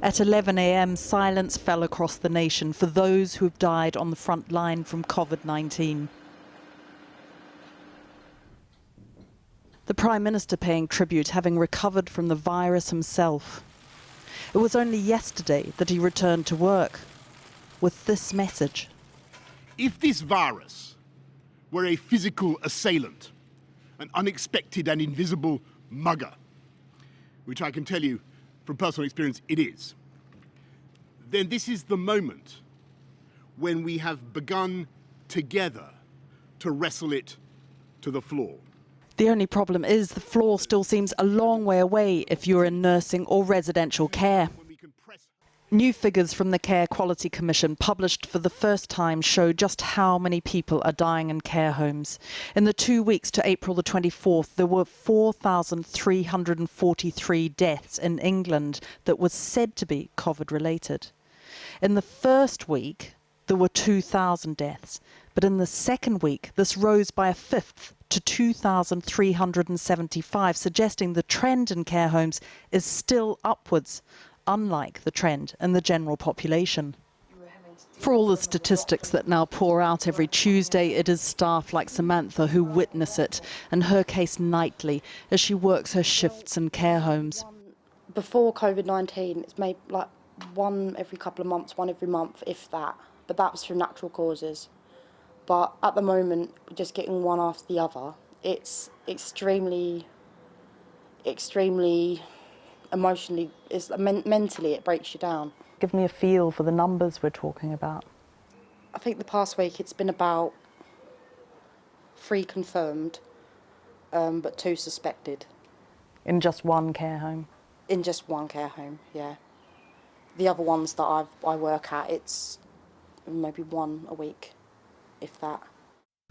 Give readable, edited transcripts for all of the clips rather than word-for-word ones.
At 11 a.m, silence fell across the nation for those who have died on the front line from COVID-19. The Prime Minister paying tribute, having recovered from the virus himself. It was only yesterday that he returned to work with this message. If this virus were a physical assailant, an unexpected and invisible mugger, which I can tell you from personal experience it is, then this is the moment when we have begun together to wrestle it to the floor. The only problem is the floor still seems a long way away if you're in nursing or residential care. New figures from the Care Quality Commission published for the first time show just how many people are dying in care homes. In the 2 weeks to April the 24th, there were 4,343 deaths in England that was said to be COVID-related. In the first week, there were 2,000 deaths, but in the second week, this rose by a fifth to 2,375, suggesting the trend in care homes is still upwards, unlike the trend in the general population. For all the statistics that now pour out every Tuesday, it is staff like Samantha who witness it, and her case nightly, as she works her shifts in care homes. Before COVID-19, it's maybe like one every couple of months, one every month, if that. But that was through natural causes. But at the moment, we're just getting one after the other. It's extremely emotionally, mentally, it breaks you down. Give me a feel for the numbers we're talking about. I think the past week it's been about 3 confirmed, but 2 suspected. In just one care home? In just one care home, yeah. The other ones that I work at, it's maybe 1 a week, if that.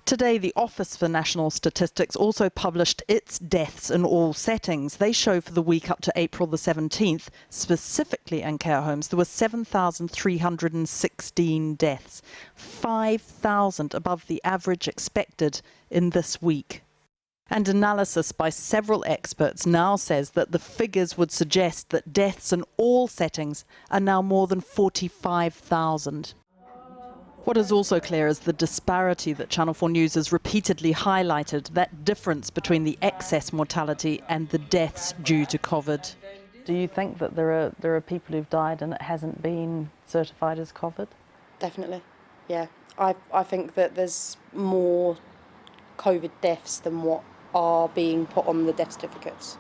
Today, the Office for National Statistics also published its deaths in all settings. They show for the week up to April the 17th, specifically in care homes, there were 7,316 deaths, 5,000 above the average expected in this week. And analysis by several experts now says that the figures would suggest that deaths in all settings are now more than 45,000. What is also clear is the disparity that Channel 4 News has repeatedly highlighted, that difference between the excess mortality and the deaths due to COVID. Do you think that there are people who've died and it hasn't been certified as COVID? Definitely, yeah. I think that there's more COVID deaths than what are being put on the death certificates.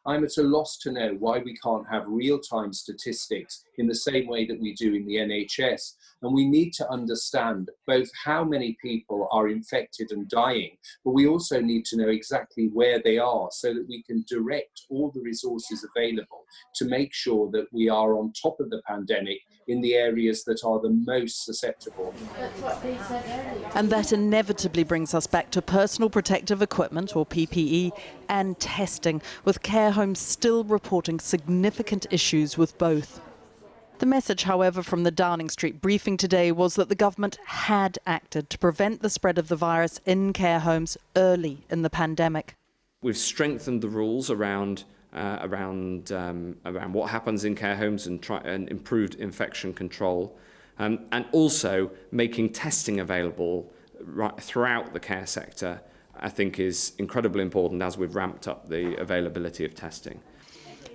I'm at a loss to know why we can't have real-time statistics in the same way that we do in the NHS. And we need to understand both how many people are infected and dying, but we also need to know exactly where they are so that we can direct all the resources available to make sure that we are on top of the pandemic in the areas that are the most susceptible. And that inevitably brings us back to personal protective equipment, or PPE, and testing, with care homes still reporting significant issues with both. The message, however, from the Downing Street briefing today was that the government had acted to prevent the spread of the virus in care homes early in the pandemic. We've strengthened the rules around what happens in care homes and improved infection control, and also making testing available throughout the care sector, I think, is incredibly important as we've ramped up the availability of testing.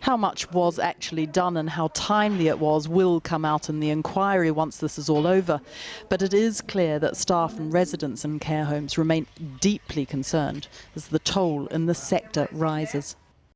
How much was actually done and how timely it was will come out in the inquiry once this is all over. But it is clear that staff and residents in care homes remain deeply concerned as the toll in the sector rises.